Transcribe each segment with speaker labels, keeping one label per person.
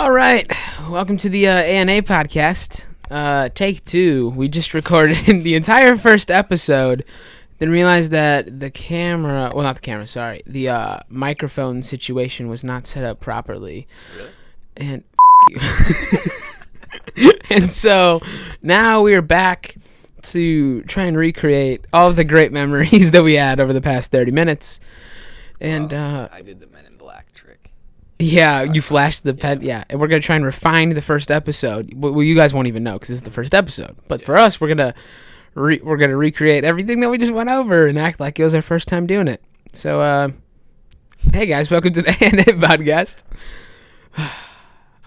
Speaker 1: All right, welcome to the ANA podcast. Take 2. We just recorded the entire first episode, then realized that the microphone situation was not set up properly.
Speaker 2: Really?
Speaker 1: And you. And so now we are back to try and recreate all of the great memories that we had over the past 30 minutes. And
Speaker 2: I did the Men in Black trick.
Speaker 1: Yeah, you flashed the pen. Yeah, and we're gonna try and refine the first episode. Well, you guys won't even know because this is the first episode. But for us, we're gonna recreate everything that we just went over and act like it was our first time doing it. So, hey guys, welcome to the ANA podcast.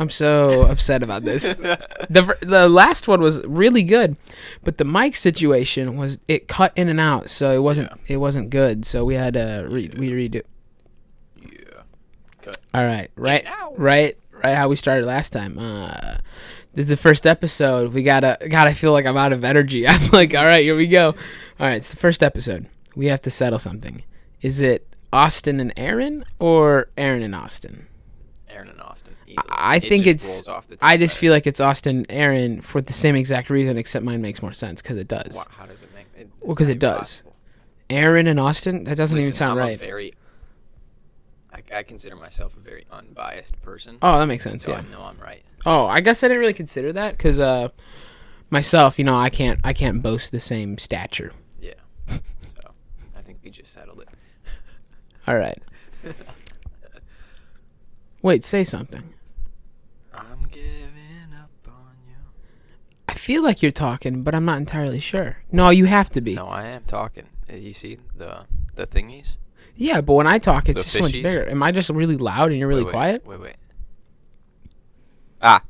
Speaker 1: I'm so upset about this. The last one was really good, but the mic situation it cut in and out, so it wasn't good. So we had to redo. All right, right how we started last time. This is the first episode. I feel like I'm out of energy. I'm like, all right, here we go. All right, it's the first episode. We have to settle something. Is it Austin and Aaron or Aaron and Austin?
Speaker 2: Aaron and Austin.
Speaker 1: I think it's. I just feel like it's Austin and Aaron for the same exact reason, except mine makes more sense because it does.
Speaker 2: How does it make?
Speaker 1: Well, because it does. Aaron and Austin. That doesn't even sound right.
Speaker 2: I consider myself a very unbiased person.
Speaker 1: Oh, that makes sense.
Speaker 2: So
Speaker 1: yeah.
Speaker 2: I know I'm right.
Speaker 1: Oh, I guess I didn't really consider that because myself, I can't boast the same stature.
Speaker 2: Yeah. So I think we just settled it.
Speaker 1: All right. Wait, say something.
Speaker 2: I'm giving up on you.
Speaker 1: I feel like you're talking, but I'm not entirely sure. No, you have to be.
Speaker 2: No, I am talking. You see the thingies?
Speaker 1: Yeah, but when I talk, it's just so much
Speaker 2: fishies?
Speaker 1: bigger. Am I just really loud and you're really quiet?
Speaker 2: Wait. Ah.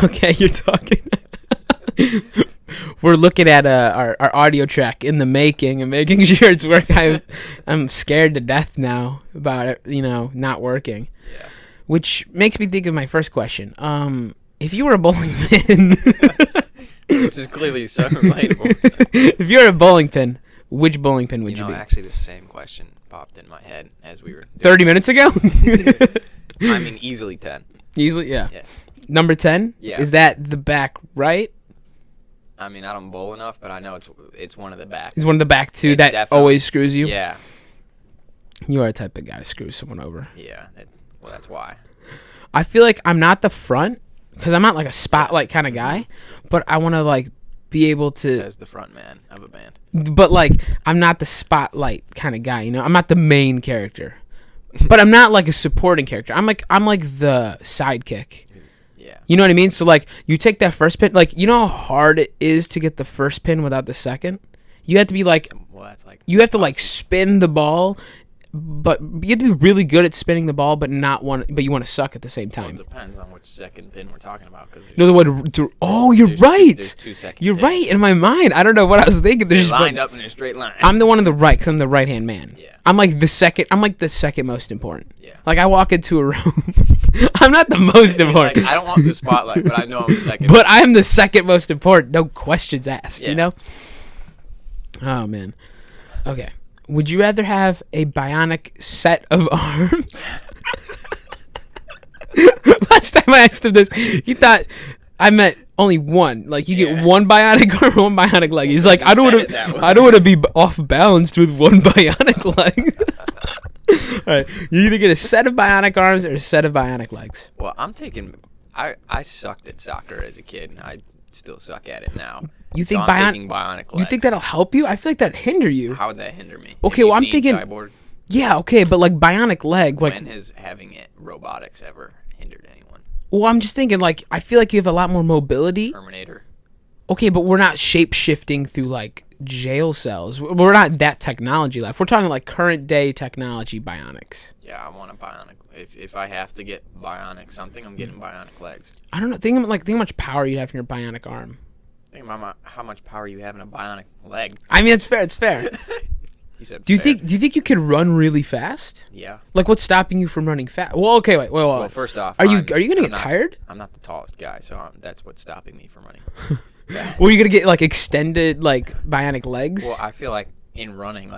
Speaker 1: Okay, you're talking. We're looking at our audio track in the making and making sure it's working. I'm scared to death now about it, not working.
Speaker 2: Yeah.
Speaker 1: Which makes me think of my first question. If you were a bowling pin...
Speaker 2: This is clearly so relatable.
Speaker 1: If you're a bowling pin, which bowling pin would you be?
Speaker 2: Actually, the same question popped in my head as we were...
Speaker 1: 30 minutes ago?
Speaker 2: I mean, easily 10.
Speaker 1: Easily, yeah. Number 10?
Speaker 2: Yeah.
Speaker 1: Is that the back right?
Speaker 2: I mean, I don't bowl enough, but I know it's one of the back.
Speaker 1: It's one of the back two that
Speaker 2: definitely
Speaker 1: always screws you?
Speaker 2: Yeah.
Speaker 1: You are the type of guy to screw someone over.
Speaker 2: Yeah. That's why.
Speaker 1: I feel like I'm not the front, because I'm not like a spotlight kind of guy, but I want to be able to...
Speaker 2: Says the front man of a band.
Speaker 1: But I'm not the spotlight kind of guy, I'm not the main character. But I'm not like a supporting character. I'm like the sidekick.
Speaker 2: Yeah.
Speaker 1: You know what I mean? So you take that first pin, you know how hard it is to get the first pin without the second? You have to be you have to spin the ball, but you have to be really good at spinning the ball, but you want to suck at the same time.
Speaker 2: Well, it depends on which second pin we're talking about.
Speaker 1: You're right.
Speaker 2: There's 2 second
Speaker 1: You're
Speaker 2: pins.
Speaker 1: right. In my mind, I don't know what I was thinking.
Speaker 2: They're lined up in a straight line.
Speaker 1: I'm the one on the right because I'm the right-hand man.
Speaker 2: Yeah.
Speaker 1: I'm like the second most important.
Speaker 2: Yeah.
Speaker 1: I walk into a room. I'm not the most important.
Speaker 2: I don't want the spotlight, but I know I'm the second.
Speaker 1: But I'm the second most important. No questions asked, Oh, man. Okay. Would you rather have a bionic set of arms? Last time I asked him this, he thought I meant only one. You get one bionic arm, one bionic leg. He's like, I don't want to be off balanced with one bionic leg. All right, you either get a set of bionic arms or a set of bionic legs.
Speaker 2: Well, I'm taking. I sucked at soccer as a kid, and I still suck at it now.
Speaker 1: You think
Speaker 2: I'm taking bionic legs.
Speaker 1: You think that'll help you? I feel like that'd hinder you.
Speaker 2: How would that hinder me?
Speaker 1: Okay, well I'm thinking.
Speaker 2: Cyborg?
Speaker 1: Yeah, okay, but bionic leg.
Speaker 2: When has having robotics ever hindered anyone?
Speaker 1: Well, I'm just thinking I feel like you have a lot more mobility.
Speaker 2: Terminator.
Speaker 1: Okay, but we're not shape shifting through jail cells. We're not that technology left. We're talking current day technology bionics.
Speaker 2: Yeah, I want a bionic. If I have to get bionic something, I'm getting bionic legs.
Speaker 1: I don't know. Think how much power you have in your bionic arm.
Speaker 2: Think about how much power you have in a bionic leg.
Speaker 1: I mean, it's fair. It's fair.
Speaker 2: He said.
Speaker 1: Do you think you could run really fast?
Speaker 2: Yeah.
Speaker 1: What's stopping you from running fast? Well, okay, wait.
Speaker 2: Well, first off,
Speaker 1: are you gonna get tired?
Speaker 2: I'm not the tallest guy, so that's what's stopping me from running.
Speaker 1: Well, you're gonna get extended bionic legs.
Speaker 2: Well, I feel like in running,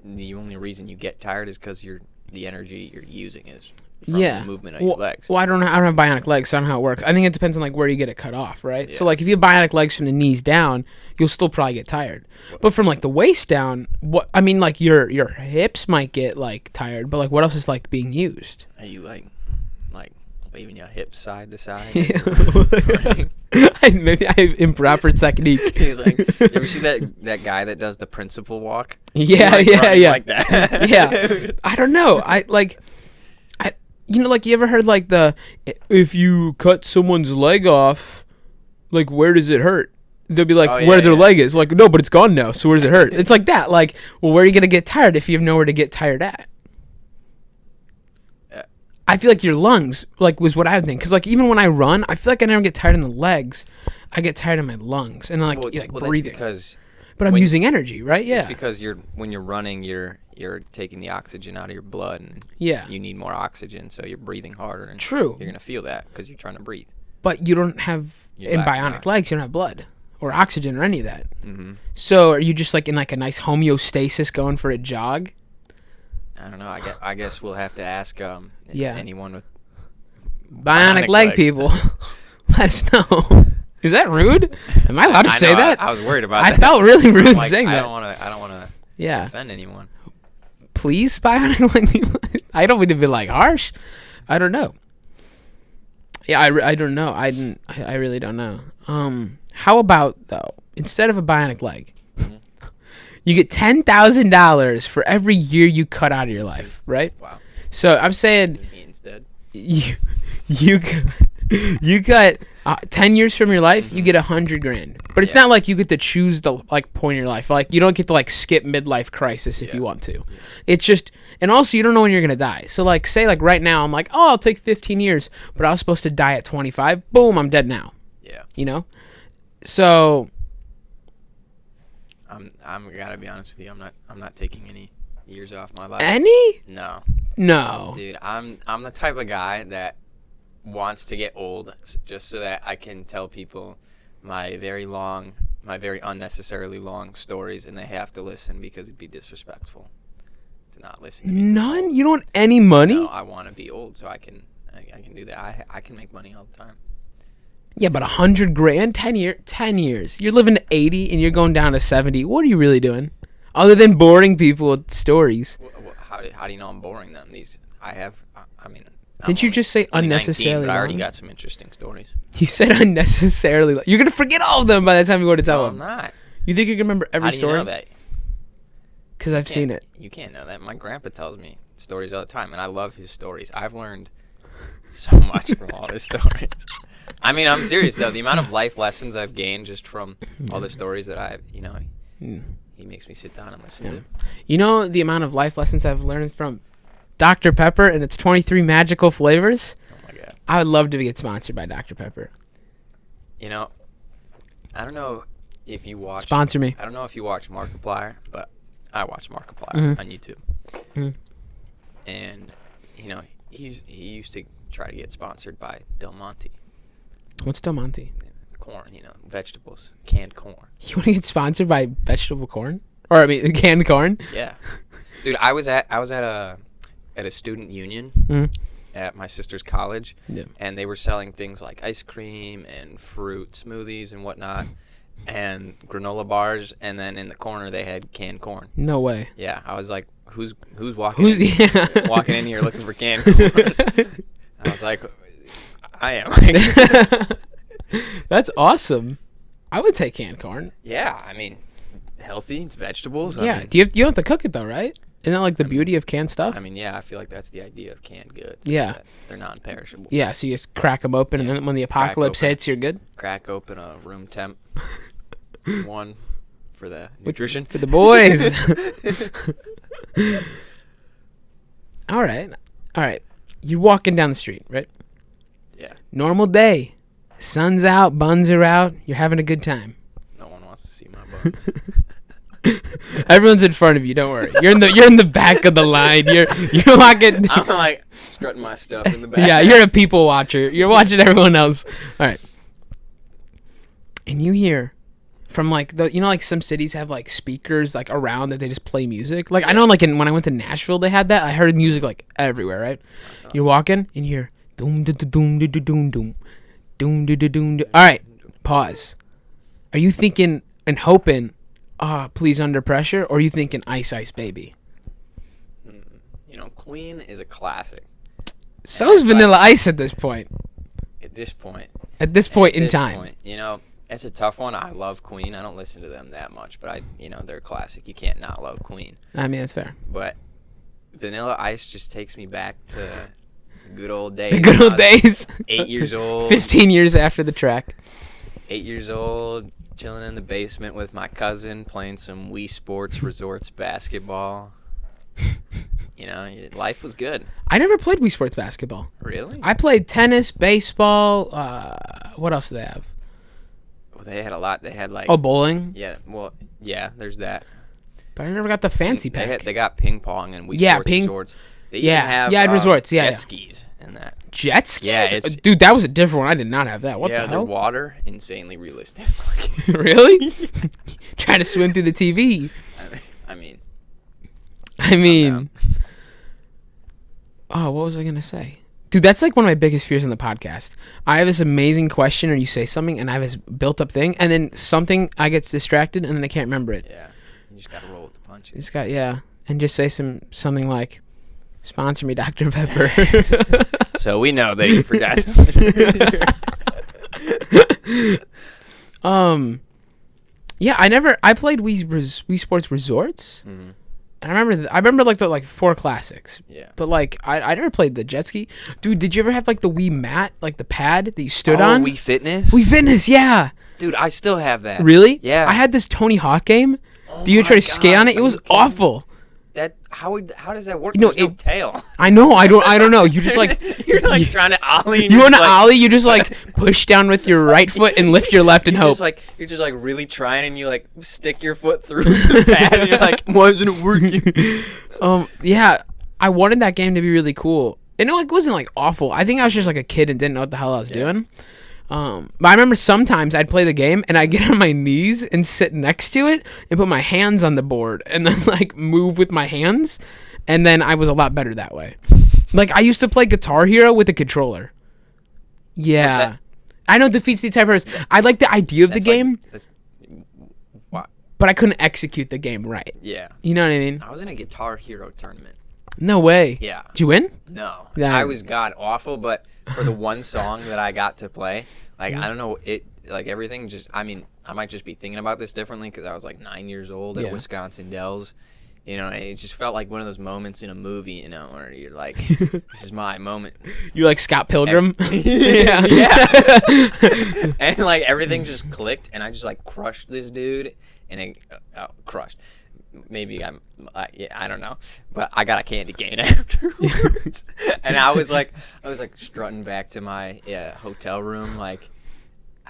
Speaker 2: the only reason you get tired is because the energy you're using is from the movement of your legs.
Speaker 1: Well, I don't have bionic legs, so I don't know how it works. I think it depends on like where you get it cut off, right?
Speaker 2: Yeah.
Speaker 1: So like if you have bionic legs from the knees down, you'll still probably get tired. But from like the waist down, like your hips might get like tired, but like what else is like being used?
Speaker 2: Are you like waving your hips side to side?
Speaker 1: Maybe I have improper technique.
Speaker 2: He's like, you ever see that guy that does the principal walk?
Speaker 1: Yeah,
Speaker 2: He's, like, running like that.
Speaker 1: Yeah. I don't know. You ever heard like if you cut someone's leg off, like where does it hurt? They'll be like, where their leg is. Like, no, but it's gone now, so where does it hurt? It's like that. Like, well, where are you going to get tired if you have nowhere to get tired at? I feel like your lungs, like, was what I would think. Because, like, even when I run, I feel like I never get tired in the legs. I get tired in my lungs. And, like, breathing. But I'm using energy, right? Yeah.
Speaker 2: It's because when you're running, you're taking the oxygen out of your blood. And you need more oxygen, so you're breathing harder. And
Speaker 1: True.
Speaker 2: You're going to feel that because you're trying to breathe.
Speaker 1: But you don't have, in bionic legs, you don't have blood or oxygen or any of that.
Speaker 2: Mm-hmm.
Speaker 1: So are you just, like, in, like, a nice homeostasis going for a jog?
Speaker 2: I don't know. I guess we'll have to ask anyone with
Speaker 1: bionic leg people. Let us know. Is that rude? Am I allowed to say that?
Speaker 2: I was worried about that.
Speaker 1: I felt really rude saying that.
Speaker 2: I don't want to offend anyone.
Speaker 1: Please, bionic leg people. I don't mean to be like harsh. I don't know. Yeah, I don't know. I really don't know. How about though, instead of a bionic leg, you get $10,000 for every year you cut out of your life, right?
Speaker 2: Wow.
Speaker 1: So I'm saying
Speaker 2: instead
Speaker 1: you cut 10 years from your life, you get $100,000. But it's not like you get to choose the like point in your life. Like you don't get to like skip midlife crisis if you want to. Yeah. It's just, and also you don't know when you're gonna die. So like say like right now I'm like, oh, I'll take 15 years, but I was supposed to die at 25. Boom, I'm dead now.
Speaker 2: Yeah.
Speaker 1: You know, so.
Speaker 2: I'm gotta be honest with you. I'm not taking any years off my life.
Speaker 1: Any?
Speaker 2: No. Dude, I'm the type of guy that wants to get old just so that I can tell people my very unnecessarily long stories, and they have to listen because it'd be disrespectful to not listen to me.
Speaker 1: None? You don't want any money?
Speaker 2: No, I want to be old so I can do that. I can make money all the time.
Speaker 1: Yeah, but $100,000, 10 years. You're living to 80 and you're going down to 70. What are you really doing? Other than boring people with stories.
Speaker 2: How do you know I'm boring them?
Speaker 1: Didn't you just say unnecessarily
Speaker 2: 19, but I already got some interesting stories.
Speaker 1: You said unnecessarily. You're going to forget all of them by the time you go to tell them.
Speaker 2: No, I'm not.
Speaker 1: You think you can remember every story?
Speaker 2: How do you know that?
Speaker 1: Because I've seen it.
Speaker 2: You can't know that. My grandpa tells me stories all the time, and I love his stories. I've learned so much from all his stories. I mean, I'm serious, though. The amount of life lessons I've gained just from all the stories that he makes me sit down and listen to.
Speaker 1: You know the amount of life lessons I've learned from Dr. Pepper and its 23 magical flavors?
Speaker 2: Oh, my God.
Speaker 1: I would love to get sponsored by Dr. Pepper.
Speaker 2: You know, I don't know if you watch...
Speaker 1: Sponsor me.
Speaker 2: I don't know if you watch Markiplier, but I watch Markiplier on YouTube. Mm-hmm. And, he used to try to get sponsored by Del Monte.
Speaker 1: What's Del Monte?
Speaker 2: Corn, vegetables, canned corn.
Speaker 1: You want to get sponsored by vegetable corn? Or I mean, canned corn?
Speaker 2: Yeah, dude. I was at a student union at my sister's college, and they were selling things like ice cream and fruit smoothies and whatnot, and granola bars. And then in the corner they had canned corn.
Speaker 1: No way.
Speaker 2: Yeah, I was like, who's walking in here looking for canned corn? I was like, I am.
Speaker 1: That's awesome. I would take canned corn.
Speaker 2: Yeah, I mean, healthy. It's vegetables.
Speaker 1: Yeah. You don't have to cook it though, right? Isn't that like the beauty of canned stuff?
Speaker 2: I mean, yeah. I feel like that's the idea of canned goods.
Speaker 1: Yeah.
Speaker 2: They're non-perishable.
Speaker 1: Yeah. So you just crack them open, and then when the apocalypse hits, you're good.
Speaker 2: Crack open a room temp one for the nutrition
Speaker 1: for the boys. All right. You're walking down the street, right?
Speaker 2: Yeah.
Speaker 1: Normal day. Sun's out, buns are out. You're having a good time.
Speaker 2: No one wants to see my buns.
Speaker 1: Everyone's in front of you. Don't worry. You're in the back of the line. You're walking.
Speaker 2: I'm like strutting my stuff in the back.
Speaker 1: Yeah, you're a people watcher. You're watching everyone else. All right. And you hear from like the like some cities have like speakers like around that they just play music. Like I know like when I went to Nashville they had that. I heard music like everywhere, right? Awesome. You're walking and you hear doom doom doom doom doom doom doom doom doom. All right, pause. Are you thinking and hoping, Please Under Pressure, or are you thinking Ice Ice Baby?
Speaker 2: Queen is a classic.
Speaker 1: So is Vanilla Ice at this point.
Speaker 2: At this point
Speaker 1: in time.
Speaker 2: It's a tough one. I love Queen. I don't listen to them that much, but they're a classic. You can't not love Queen.
Speaker 1: I mean, that's fair.
Speaker 2: But Vanilla Ice just takes me back to the good old days.
Speaker 1: The good old days.
Speaker 2: 8 years old.
Speaker 1: 15 years after the track.
Speaker 2: 8 years old, chilling in the basement with my cousin, playing some Wii Sports Resorts basketball. Life was good.
Speaker 1: I never played Wii Sports basketball.
Speaker 2: Really?
Speaker 1: I played tennis, baseball. What else do they have?
Speaker 2: Well, they had a lot. They had like
Speaker 1: bowling.
Speaker 2: Yeah. Well, yeah. There's that.
Speaker 1: But I never got the fancy pack.
Speaker 2: They got ping pong and Wii Sports Resorts. They even have
Speaker 1: resorts.
Speaker 2: Jet skis and that.
Speaker 1: Jet skis?
Speaker 2: Yeah,
Speaker 1: dude, that was a different one. I did not have that. What the hell?
Speaker 2: Yeah, the water, insanely realistic.
Speaker 1: Really? Trying to swim through the TV. I mean. Oh, what was I going to say? Dude, that's like one of my biggest fears on the podcast. I have this amazing question or you say something and I have this built up thing and then I get distracted and then I can't remember it.
Speaker 2: Yeah. You just got to roll with the punches.
Speaker 1: You just got, and just say something like, sponsor me, Dr. Pepper.
Speaker 2: So we know that you forgot something.
Speaker 1: Yeah, I played Wii Sports Resorts. Mm-hmm. And I remember like the 4 classics.
Speaker 2: Yeah.
Speaker 1: But like I never played the jet ski. Dude, did you ever have like the Wii mat, like the pad that you stood on?
Speaker 2: Wii Fitness?
Speaker 1: Wii Fitness, yeah.
Speaker 2: Dude, I still have that.
Speaker 1: Really?
Speaker 2: Yeah.
Speaker 1: I had this Tony Hawk game. Do you try to skate on it? It was awful.
Speaker 2: How does that work? There's no tail.
Speaker 1: I know. I don't know. You just like
Speaker 2: you're like trying to ollie.
Speaker 1: You want to ollie? You just like push down with your right foot and lift your left and hope.
Speaker 2: You're just like really trying, and you like stick your foot through the pad, and you're like, why isn't it working?
Speaker 1: Yeah, I wanted that game to be really cool. And it wasn't like awful. I think I was just like a kid and didn't know what the hell I was doing. But I remember sometimes I'd play the game and I'd get on my knees and sit next to it and put my hands on the board and then like move with my hands. And then I was a lot better that way. Like I used to play Guitar Hero with a controller. Yeah. I know defeats the entire purpose. I like the idea of the game. But I couldn't execute the game right.
Speaker 2: Yeah.
Speaker 1: You know what I mean?
Speaker 2: I was in a Guitar Hero tournament.
Speaker 1: No way.
Speaker 2: Yeah.
Speaker 1: Did you win?
Speaker 2: No. Yeah. I was god awful, but for the one song that I got to play, like I don't know, everything just I might just be thinking about this differently because I was like 9 years old at Wisconsin Dells. It just felt like one of those moments in a movie, where you're like, this is my moment.
Speaker 1: You're like Scott Pilgrim.
Speaker 2: Yeah. And like everything just clicked and I just like crushed this dude and it crushed. Maybe I don't know, but I got a candy cane afterwards, and I was like strutting back to my hotel room, like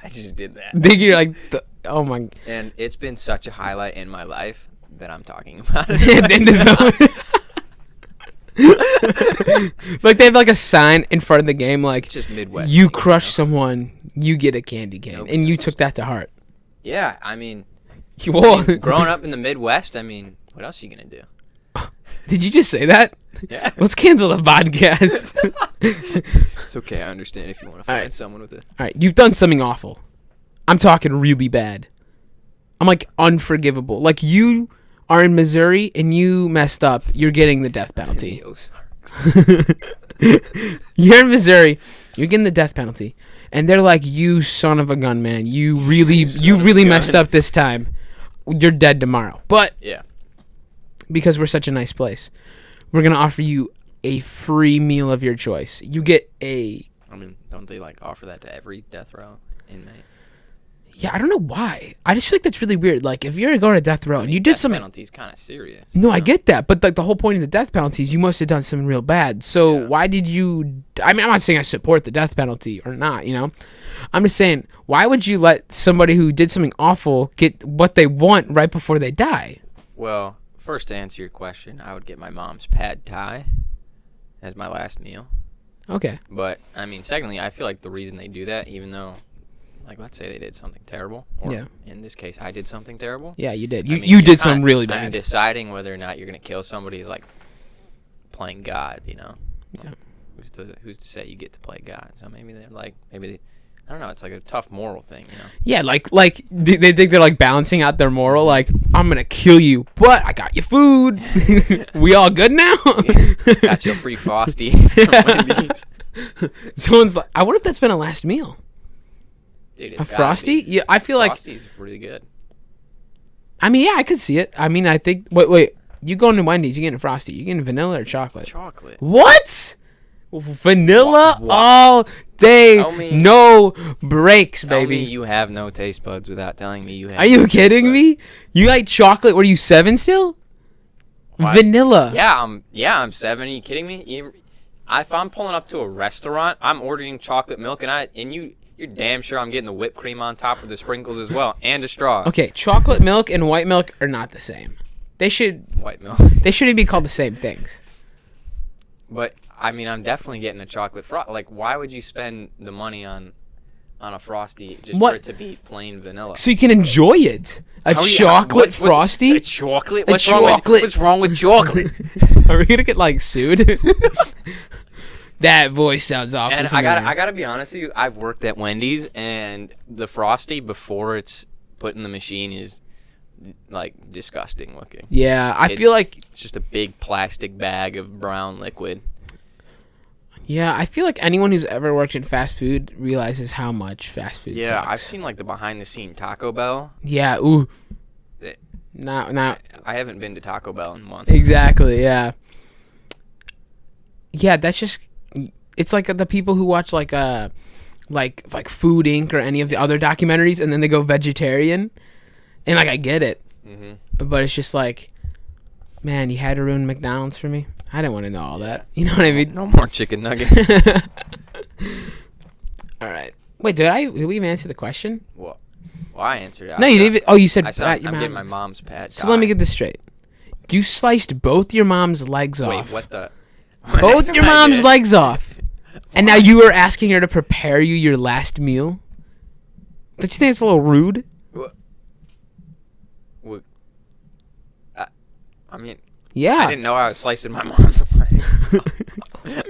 Speaker 2: I just did that.
Speaker 1: Think you're like, oh my!
Speaker 2: And it's been such a highlight in my life that I'm talking about it.
Speaker 1: In this moment. Like they have like a sign in front of the game, like
Speaker 2: just Midwest.
Speaker 1: You crush someone, you get a candy cane, and you took that to heart.
Speaker 2: Yeah, growing up in the Midwest, what else are you gonna do?
Speaker 1: Did you just say that?
Speaker 2: Yeah.
Speaker 1: Let's cancel the podcast.
Speaker 2: It's okay. I understand if you want to find someone with it.
Speaker 1: All right, you've done something awful. I'm talking really bad. I'm like unforgivable. Like you are in Missouri and you messed up. You're getting the death penalty. You're in Missouri. You're getting the death penalty, and they're like, "You son of a gun, man! You really messed up this time. You're dead tomorrow." But because we're such a nice place, we're gonna offer you a free meal of your choice. You get a.
Speaker 2: Don't they like offer that to every death row inmate?
Speaker 1: Yeah, I don't know why. I just feel like that's really weird. Like, if you're going to go to death row and you did something...
Speaker 2: death penalty's kind of serious.
Speaker 1: No, I get that. But, like, the whole point of the death penalty is you must have done something real bad. So, why did you... I'm not saying I support the death penalty or not, I'm just saying, why would you let somebody who did something awful get what they want right before they die?
Speaker 2: Well, first to answer your question, I would get my mom's pad thai as my last meal.
Speaker 1: Okay.
Speaker 2: But, secondly, I feel like the reason they do that, even though... like, let's say they did something terrible. Or
Speaker 1: Yeah.
Speaker 2: in this case, I did something terrible.
Speaker 1: Yeah, you did.
Speaker 2: I
Speaker 1: You
Speaker 2: mean,
Speaker 1: you
Speaker 2: you're
Speaker 1: did something
Speaker 2: kinda-
Speaker 1: really
Speaker 2: I mean,
Speaker 1: bad.
Speaker 2: deciding whether or not you're gonna kill somebody is like playing God.
Speaker 1: Yeah.
Speaker 2: Who's to say you get to play God? So maybe I don't know. It's like a tough moral thing.
Speaker 1: Yeah, like they think they're like balancing out their moral. Like, I'm gonna kill you, but I got you food. We all good now?
Speaker 2: Got your free Frosty from Wendy's.
Speaker 1: Someone's like, I wonder if that's been a last meal.
Speaker 2: Dude,
Speaker 1: A
Speaker 2: it's gotta
Speaker 1: Frosty?
Speaker 2: be.
Speaker 1: Yeah, I feel like.
Speaker 2: Frosty's really good.
Speaker 1: I mean, yeah, I could see it. I mean, I think. Wait. You going to Wendy's? You getting a Frosty? You getting vanilla or chocolate?
Speaker 2: Chocolate.
Speaker 1: What? Vanilla
Speaker 2: What?
Speaker 1: all day,
Speaker 2: Tell me-
Speaker 1: no breaks,
Speaker 2: Tell
Speaker 1: baby.
Speaker 2: me you have no taste buds without telling me you have.
Speaker 1: Are you
Speaker 2: no taste
Speaker 1: kidding
Speaker 2: buds.
Speaker 1: me? You like chocolate? What are you, 7 still?
Speaker 2: What?
Speaker 1: Vanilla.
Speaker 2: I'm 7. Are you kidding me? If I'm pulling up to a restaurant, I'm ordering chocolate milk, you're damn sure I'm getting the whipped cream on top of the sprinkles as well, and a straw.
Speaker 1: Okay, chocolate milk and white milk are not the same. They shouldn't be called the same things.
Speaker 2: But I mean, I'm definitely getting a chocolate frosty. Like, why would you spend the money on a Frosty just
Speaker 1: What?
Speaker 2: for it to be plain vanilla?
Speaker 1: So you can enjoy it. A chocolate Frosty?
Speaker 2: A chocolate?
Speaker 1: A
Speaker 2: What's
Speaker 1: chocolate.
Speaker 2: wrong with chocolate?
Speaker 1: Are we gonna get like sued? That voice sounds awful.
Speaker 2: And I gotta be honest with you. I've worked at Wendy's, and the Frosty before it's put in the machine is like disgusting looking.
Speaker 1: Yeah, I feel like.
Speaker 2: It's just a big plastic bag of brown liquid.
Speaker 1: Yeah, I feel like anyone who's ever worked in fast food realizes how much fast food.
Speaker 2: Yeah,
Speaker 1: sucks.
Speaker 2: I've seen like the behind the scene Taco Bell.
Speaker 1: Yeah. Ooh.
Speaker 2: It-
Speaker 1: Now.
Speaker 2: I haven't been to Taco Bell in months.
Speaker 1: Exactly. Yeah. Yeah, that's just. It's like the people who watch like Food Inc. or any of the other documentaries, and then they go vegetarian, and like I get it, but it's just like, man, you had to ruin McDonald's for me. I didn't want to know all that. You know what I mean?
Speaker 2: No more chicken nuggets.
Speaker 1: All right. Wait, did we even answer the question?
Speaker 2: Well, I answered it.
Speaker 1: No, you didn't. Oh, you said
Speaker 2: I'm
Speaker 1: your mom.
Speaker 2: getting my mom's pad.
Speaker 1: So let me get this straight. You sliced both your mom's legs
Speaker 2: Wait,
Speaker 1: off.
Speaker 2: what the?
Speaker 1: Both
Speaker 2: That's
Speaker 1: your
Speaker 2: what I
Speaker 1: mom's
Speaker 2: did.
Speaker 1: legs off. And now you were asking her to prepare you your last meal? Don't you think it's a little rude?
Speaker 2: I mean,
Speaker 1: Yeah.
Speaker 2: I didn't know I was slicing my mom's leg.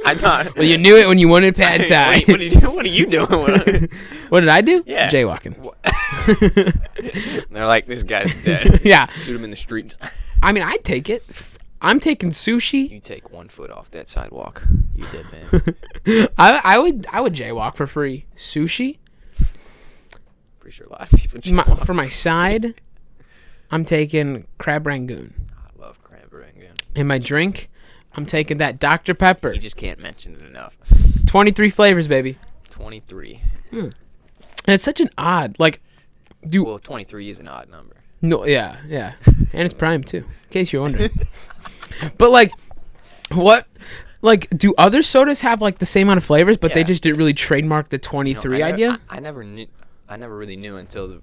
Speaker 2: I thought.
Speaker 1: Well, you knew it when you wanted pad thai.
Speaker 2: What are you doing?
Speaker 1: What did I do?
Speaker 2: Yeah.
Speaker 1: Jaywalking.
Speaker 2: They're like, this guy's dead.
Speaker 1: Yeah.
Speaker 2: Shoot him in the streets.
Speaker 1: I mean, I'd take it. I'm taking sushi.
Speaker 2: You take 1 foot off that sidewalk. You dead man.
Speaker 1: I would jaywalk for free. Sushi?
Speaker 2: Pretty sure a lot of people jaywalk.
Speaker 1: For my side, I'm taking crab rangoon.
Speaker 2: I love crab rangoon.
Speaker 1: And my drink, I'm taking that Dr. Pepper.
Speaker 2: You just can't mention it enough.
Speaker 1: 23 flavors, baby.
Speaker 2: 23.
Speaker 1: And it's such an odd, like, dude.
Speaker 2: Well, 23 is an odd number.
Speaker 1: No, yeah. And it's prime, too, in case you're wondering. But, like, what? Like, do other sodas have, like, the same amount of flavors, but they
Speaker 2: Yeah.
Speaker 1: just didn't really trademark the 23 idea?
Speaker 2: I never really knew until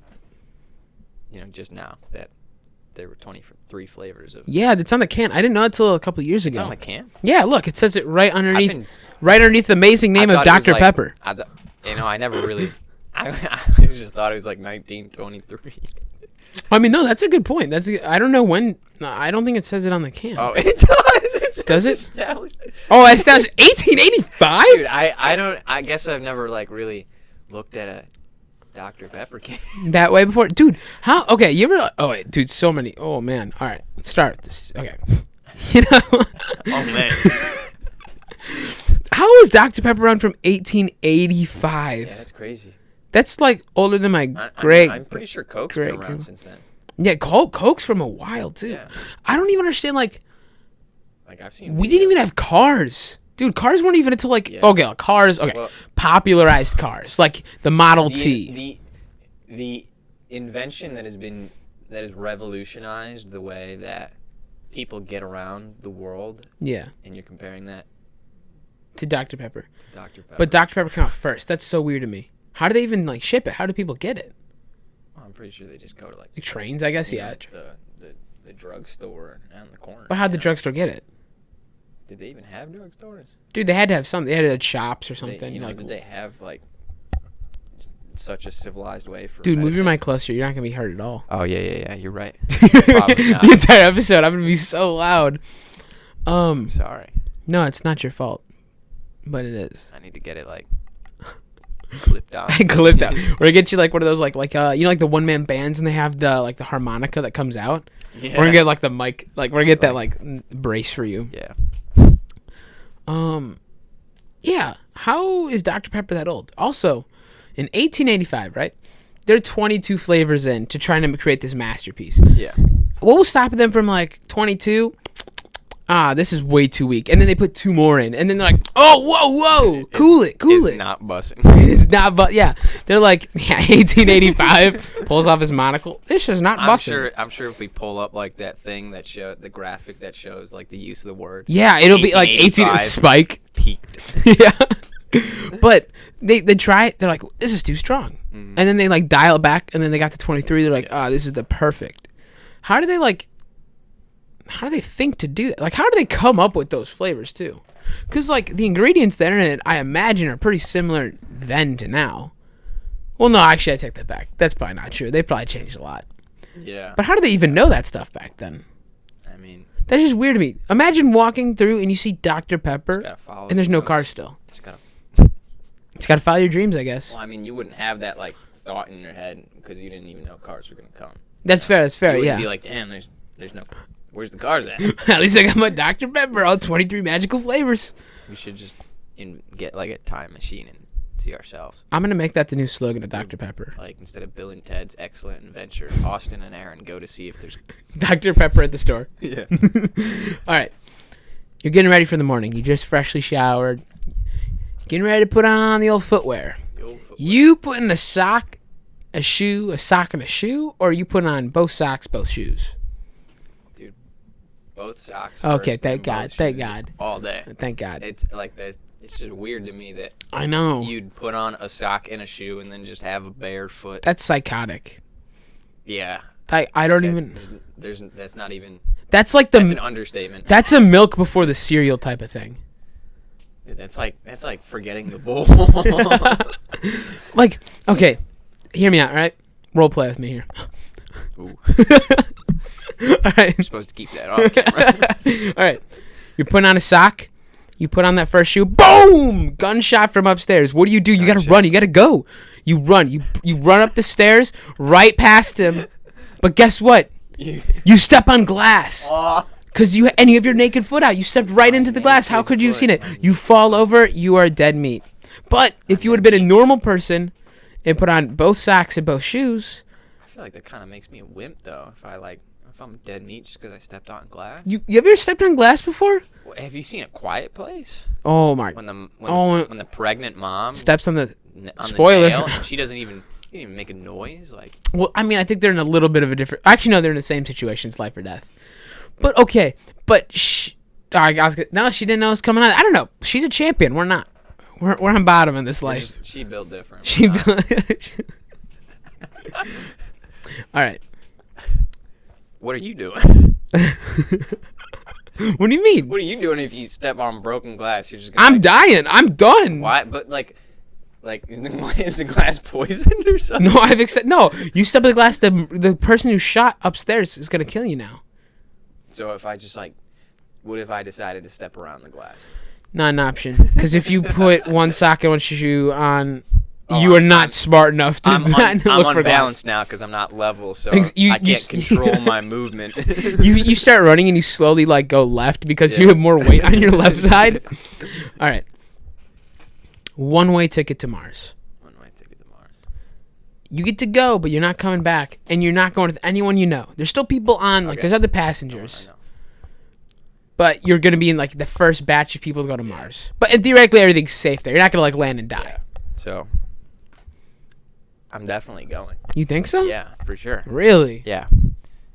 Speaker 2: just now that there were 23 flavors of.
Speaker 1: Yeah, it's on the can. I didn't know it until a couple of years
Speaker 2: It's
Speaker 1: ago.
Speaker 2: on the can.
Speaker 1: Yeah, look, it says it right underneath the amazing name
Speaker 2: I
Speaker 1: of
Speaker 2: thought it was
Speaker 1: Dr.
Speaker 2: like-
Speaker 1: Pepper.
Speaker 2: I never really. I just thought it was like 1923.
Speaker 1: I mean, no, that's a good point. I don't know when. No, I don't think it says it on the can.
Speaker 2: Oh, it does.
Speaker 1: Does it?
Speaker 2: Established.
Speaker 1: Oh, I established 1885.
Speaker 2: Dude, I don't. I guess I've never like really looked at a Dr. Pepper can.
Speaker 1: That way before, dude. How? Okay, you ever? Oh wait, dude, so many. Oh man. All right, let's start this. Okay. You know.
Speaker 2: Oh man.
Speaker 1: How was Dr. Pepper around from 1885?
Speaker 2: Yeah, that's crazy.
Speaker 1: That's like older than my
Speaker 2: I'm pretty sure Coke's been
Speaker 1: great-
Speaker 2: around since then.
Speaker 1: Yeah, Coke's from a while too.
Speaker 2: Yeah.
Speaker 1: I don't even understand. Like,
Speaker 2: Like I've seen.
Speaker 1: we didn't even have cars, dude. Cars weren't even until like
Speaker 2: Yeah.
Speaker 1: okay, cars. Okay,
Speaker 2: Well-
Speaker 1: popularized cars like the Model T.
Speaker 2: The invention that has revolutionized the way that people get around the world,
Speaker 1: Yeah,
Speaker 2: and you're comparing that
Speaker 1: to Dr. Pepper.
Speaker 2: to Dr. Pepper.
Speaker 1: But Dr. Pepper came out first. That's so weird to me. How do they even like ship it? How do people get it?
Speaker 2: Well, I'm pretty sure they just go to like
Speaker 1: Trains, I guess.
Speaker 2: you
Speaker 1: Yeah.
Speaker 2: know, the drugstore down the corner.
Speaker 1: But how'd the
Speaker 2: you know?
Speaker 1: drugstore get it?
Speaker 2: Did they even have drugstores?
Speaker 1: Dude, they had to have something. They had to have shops or something.
Speaker 2: Did
Speaker 1: like,
Speaker 2: they have like such a civilized way for
Speaker 1: Dude, move your
Speaker 2: medicine.
Speaker 1: mic closer. You're not gonna be hurt at all.
Speaker 2: Oh yeah. You're right. Probably not.
Speaker 1: The entire episode, I'm gonna be so loud.
Speaker 2: Sorry.
Speaker 1: No, it's not your fault, but it is.
Speaker 2: I need to get it like clipped out.
Speaker 1: I clipped out. We're gonna get you like one of those like you know, like the one man bands, and they have the harmonica that comes out.
Speaker 2: Yeah.
Speaker 1: We're gonna get like the mic, like we're gonna get that like brace for you.
Speaker 2: Yeah.
Speaker 1: Yeah. How is Dr. Pepper that old? Also, in 1885, right? They're 22 flavors in to trying to create this masterpiece.
Speaker 2: Yeah.
Speaker 1: What was stopping them from like 22? This is way too weak. And then they put 2 more in, and then they're like, oh, whoa, cool it.
Speaker 2: It's not bussing.
Speaker 1: It's not, but yeah, they're like, yeah, 1885 pulls off his monocle. This is not bussing.
Speaker 2: I'm sure if we pull up like that thing that show the graphic that shows like the use of the word.
Speaker 1: Yeah, it'll be like 18 spike.
Speaker 2: Peaked.
Speaker 1: Yeah, but they try it. They're like, this is too strong, and then they like dial it back, and then they got to 23. They're like, this is the perfect. How do they think to do that? Like, how do they come up with those flavors too? Because like the ingredients there in it, I imagine, are pretty similar then to now. Well, no, actually, I take that back. That's probably not true. They probably changed a lot.
Speaker 2: Yeah.
Speaker 1: But how do they even know that stuff back then?
Speaker 2: I mean,
Speaker 1: that's just weird to me. Imagine walking through and you see Dr. Pepper, and there's no car still. It's got to follow your dreams, I guess.
Speaker 2: Well, I mean, you wouldn't have that like thought in your head because you didn't even know cars were gonna come.
Speaker 1: That's fair. That's fair.
Speaker 2: You
Speaker 1: Yeah.
Speaker 2: Be like, damn, there's no. Where's the cars at?
Speaker 1: At least I got my Dr. Pepper, all 23 magical flavors.
Speaker 2: We should just get like a time machine and see ourselves.
Speaker 1: I'm gonna make that the new slogan of Dr. Pepper.
Speaker 2: Like instead of Bill and Ted's Excellent Adventure, Austin and Aaron go to see if there's
Speaker 1: Dr. Pepper at the store.
Speaker 2: Yeah.
Speaker 1: All right. You're getting ready for the morning. You just freshly showered. Getting ready to put on the old footwear. You putting a sock, a shoe, a sock, and a shoe, or are you putting on both socks, both shoes?
Speaker 2: Dude, both socks.
Speaker 1: Okay,
Speaker 2: first,
Speaker 1: thank God. Thank God.
Speaker 2: All day.
Speaker 1: Thank God.
Speaker 2: It's like that. It's just weird to me that
Speaker 1: I know
Speaker 2: you'd put on a sock and a shoe and then just have a bare foot.
Speaker 1: That's psychotic.
Speaker 2: Yeah.
Speaker 1: I don't even.
Speaker 2: That's not even.
Speaker 1: That's like
Speaker 2: That's an understatement.
Speaker 1: That's a milk before the cereal type of thing.
Speaker 2: Dude, that's like forgetting the bowl.
Speaker 1: Like, okay, hear me out, all right? Role play with me here.
Speaker 2: Ooh.
Speaker 1: All right.
Speaker 2: You're supposed to keep that off camera.
Speaker 1: All right. You're putting on a sock. You put on that first shoe. Boom! Gunshot from upstairs. What do? You gotta run. You gotta go. You run. You run up the stairs right past him. But guess what? You step on glass. Cause you have your naked foot out. You stepped right into the glass. How could you have seen it? You fall over. You are dead meat. But if you would have been a normal person and put on both socks and both shoes,
Speaker 2: I feel like that kind of makes me a wimp though. If I'm dead meat just because I stepped on glass.
Speaker 1: you ever stepped on glass before?
Speaker 2: Have you seen A Quiet Place?
Speaker 1: Oh my!
Speaker 2: When the pregnant mom
Speaker 1: steps on the
Speaker 2: spoiler, the nail and she didn't even make a noise. Like,
Speaker 1: well, I mean, I think they're in a little bit of a different. Actually, no, they're in the same situation. It's life or death. But okay, but no, she didn't know it was coming on. I don't know. She's a champion. We're not. We're on bottom in this life.
Speaker 2: She built different.
Speaker 1: She built. All right.
Speaker 2: What are you doing?
Speaker 1: What do you mean?
Speaker 2: What are you doing if you step on broken glass? You're just.
Speaker 1: I'm dying. I'm done.
Speaker 2: Why? But like, is the glass poisoned or something?
Speaker 1: No, no. You step on the glass. The person who shot upstairs is gonna kill you now.
Speaker 2: So if I just what if I decided to step around the glass?
Speaker 1: Not an option. Because if you put one sock and one shoe on, you are not smart enough to
Speaker 2: I'm
Speaker 1: look for glass.
Speaker 2: unbalanced now because I'm not level, so I can't control my movement.
Speaker 1: You start running and you slowly go left because you have more weight on your left side. All right. One-way ticket to Mars.
Speaker 2: One-way ticket to Mars.
Speaker 1: You get to go, but you're not coming back, and you're not going with anyone you know. There's still people on, there's other passengers.
Speaker 2: I know.
Speaker 1: But you're going to be in, the first batch of people to go to Mars. But theoretically, everything's safe there. You're not going to, land and die.
Speaker 2: Yeah. So, I'm definitely going.
Speaker 1: You think so?
Speaker 2: Yeah, for sure.
Speaker 1: Really?
Speaker 2: Yeah.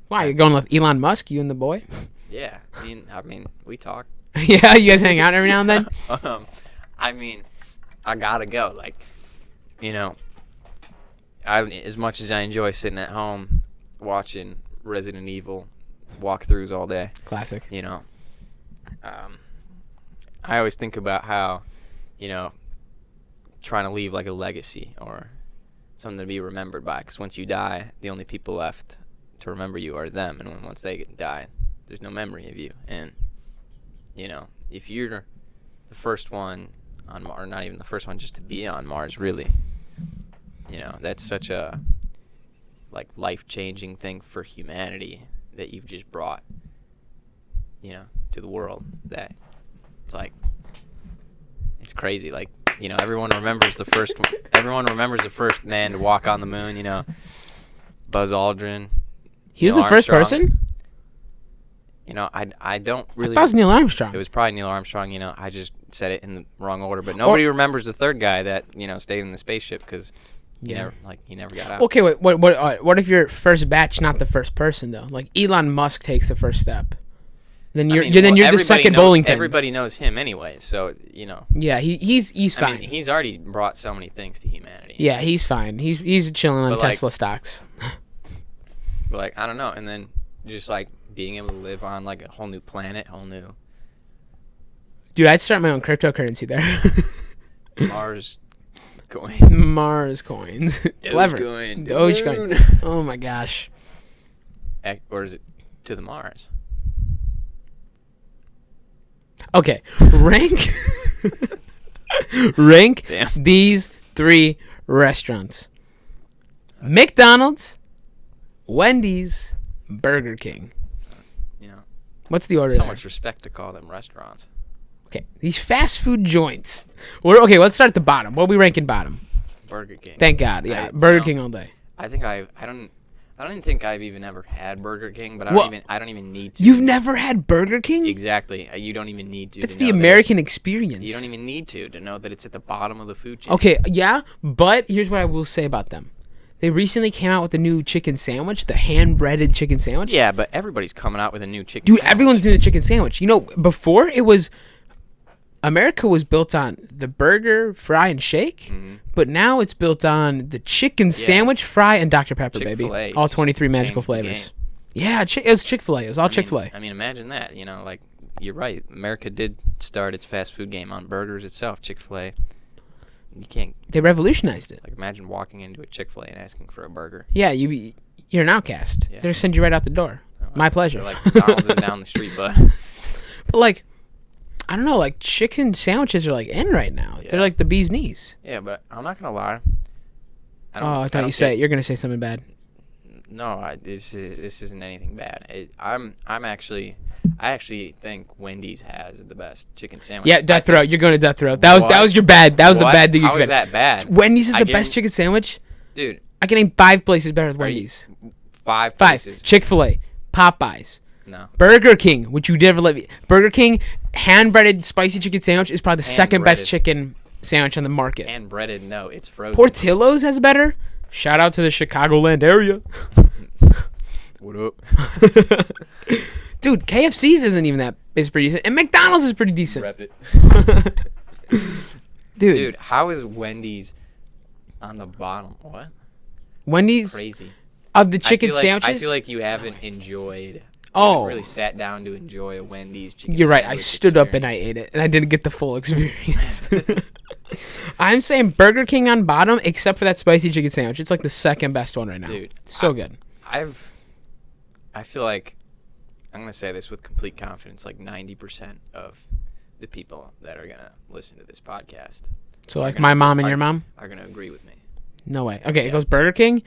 Speaker 1: Why? You're going with Elon Musk, you and the boy?
Speaker 2: Yeah. I mean, we talk.
Speaker 1: Yeah, you guys hang out every now and then?
Speaker 2: I mean, I gotta go. As much as I enjoy sitting at home watching Resident Evil walkthroughs all day.
Speaker 1: Classic.
Speaker 2: I always think about how, trying to leave a legacy or something to be remembered by. Because once you die, the only people left to remember you are them. And once they die, there's no memory of you. And, you know, if you're the first one on Mars, or not even the first one, just to be on Mars, really, you know, that's such a, like, life-changing thing for humanity that you've just brought, you know, to the world, that it's like, it's crazy. Like, you know, everyone remembers the first man to walk on the moon, you know, Buzz Aldrin.
Speaker 1: He was the first person?
Speaker 2: You know, I don't really...
Speaker 1: I thought it was Neil Armstrong.
Speaker 2: It was probably Neil Armstrong, you know. I just said it in the wrong order. But nobody remembers the third guy that, you know, stayed in the spaceship because he never got out.
Speaker 1: Okay, wait. What if your first batch not the first person, though? Like, Elon Musk takes the first step. Then you're the second bowling pin.
Speaker 2: Everybody knows him anyway, so, you know.
Speaker 1: Yeah, he's fine.
Speaker 2: I mean, he's already brought so many things to humanity.
Speaker 1: Yeah, he's fine. He's chilling on Tesla stocks.
Speaker 2: But, like, I don't know. And then just, like, being able to live on, like, a whole new planet,
Speaker 1: Dude, I'd start my own cryptocurrency there.
Speaker 2: Mars coins.
Speaker 1: Mars coins. Clever. Dogecoin. Oh, my gosh.
Speaker 2: Or is it to the Mars?
Speaker 1: Okay, rank these 3 restaurants: McDonald's, Wendy's, Burger King.
Speaker 2: You know,
Speaker 1: what's the order?
Speaker 2: So
Speaker 1: there?
Speaker 2: Much respect to call them restaurants.
Speaker 1: Okay, these fast food joints. Okay, let's start at the bottom. What are we ranking bottom?
Speaker 2: Burger King.
Speaker 1: Thank God. Yeah, Burger King all day.
Speaker 2: I think I don't even think I've even ever had Burger King, but I don't even need to.
Speaker 1: You've never had Burger King?
Speaker 2: Exactly. You don't even need to.
Speaker 1: It's the American experience.
Speaker 2: You don't even need to know that it's at the bottom of the food chain.
Speaker 1: Okay, yeah, but here's what I will say about them. They recently came out with a new chicken sandwich, the hand-breaded chicken sandwich.
Speaker 2: Yeah, but everybody's coming out with a new chicken
Speaker 1: sandwich.
Speaker 2: Dude,
Speaker 1: everyone's doing the chicken sandwich. You know, before it was... America was built on the burger, fry, and shake, but now it's built on the chicken sandwich, fry, and Dr. Pepper,
Speaker 2: Chick-fil-A,
Speaker 1: baby. All 23 magical flavors. Yeah, it was Chick-fil-A. It was all Chick-fil-A.
Speaker 2: I mean, imagine that. You know, like, you're right. America did start its fast food game on burgers itself. Chick-fil-A. You can't...
Speaker 1: They revolutionized it.
Speaker 2: Like, imagine walking into a Chick-fil-A and asking for a burger.
Speaker 1: Yeah, you're an outcast. Yeah. They're going to send you right out the door. My pleasure.
Speaker 2: Like, McDonald's is down the street, bud.
Speaker 1: But, like... I don't know, like, chicken sandwiches are, like, in right now. Yeah. They're like the bee's knees.
Speaker 2: Yeah, but I'm not going to lie.
Speaker 1: I thought you said you're going to say something bad.
Speaker 2: No, this isn't anything bad. I actually think Wendy's has the best chicken sandwich.
Speaker 1: Yeah, Death Row. You're going to Death Row. That was your bad. That was the bad thing you
Speaker 2: said. How is that bad?
Speaker 1: Wendy's is the best chicken sandwich?
Speaker 2: Dude.
Speaker 1: I can name 5 places better than Wendy's.
Speaker 2: 5 places?
Speaker 1: Chick-fil-A. Popeyes.
Speaker 2: No.
Speaker 1: Burger King, which you did let me. Burger King hand-breaded spicy chicken sandwich is probably the second best chicken sandwich on the market.
Speaker 2: Hand-breaded, no, it's frozen.
Speaker 1: Portillo's has better. Shout out to the Chicagoland area.
Speaker 2: What up?
Speaker 1: Dude, KFC's isn't even that. It's pretty decent. And McDonald's is pretty decent.
Speaker 2: Rep it.
Speaker 1: Dude,
Speaker 2: how is Wendy's on the bottom? What?
Speaker 1: Wendy's
Speaker 2: crazy.
Speaker 1: Of the chicken sandwiches?
Speaker 2: I feel like you haven't enjoyed... really sat down to enjoy a Wendy's chicken sandwich.
Speaker 1: You're right. I stood up and I ate it, and I didn't get the full experience. I'm saying Burger King on bottom, except for that spicy chicken sandwich. It's like the second best one right now.
Speaker 2: Dude,
Speaker 1: so good.
Speaker 2: I feel like I'm gonna say this with complete confidence. Like 90% of the people that are gonna listen to this podcast,
Speaker 1: so like my mom and your mom,
Speaker 2: are gonna agree with me.
Speaker 1: No way. Okay, It goes Burger King.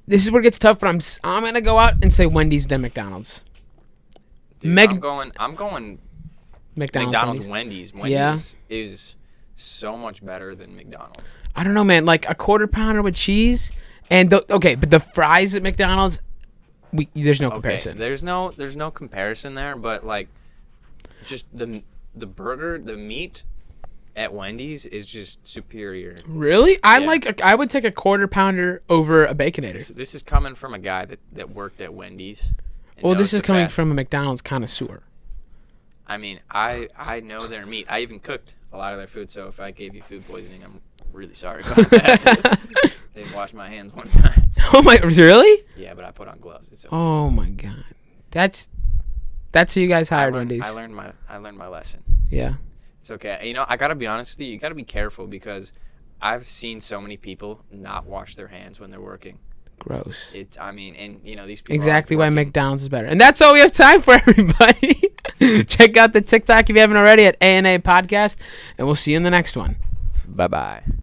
Speaker 1: This is where it gets tough, but I'm gonna go out and say Wendy's then McDonald's.
Speaker 2: Dude, I'm going McDonald's Wendy's. Wendy's is so much better than McDonald's.
Speaker 1: I don't know, man. Like a quarter pounder with cheese, and but the fries at McDonald's, there's no comparison.
Speaker 2: There's no comparison there, but like, just the burger, the meat at Wendy's is just superior.
Speaker 1: Really? I would take a quarter pounder over a Baconator.
Speaker 2: This is coming from a guy that worked at Wendy's.
Speaker 1: Well, this is coming from a McDonald's connoisseur.
Speaker 2: I mean, I know their meat. I even cooked a lot of their food, so if I gave you food poisoning, I'm really sorry about that. Didn't wash my hands one time.
Speaker 1: Oh my, really?
Speaker 2: Yeah, but I put on gloves. It's okay.
Speaker 1: Oh my God. That's who you guys hired Wendy's.
Speaker 2: I learned my lesson.
Speaker 1: Yeah.
Speaker 2: It's okay. You know, I got to be honest with you. You got to be careful because I've seen so many people not wash their hands when they're working.
Speaker 1: Gross.
Speaker 2: I mean, and these people
Speaker 1: Exactly
Speaker 2: are
Speaker 1: why
Speaker 2: working.
Speaker 1: McDonald's is better. And that's all we have time for, everybody. Check out the TikTok if you haven't already at A&A Podcast, and we'll see you in the next one.
Speaker 2: Bye-bye.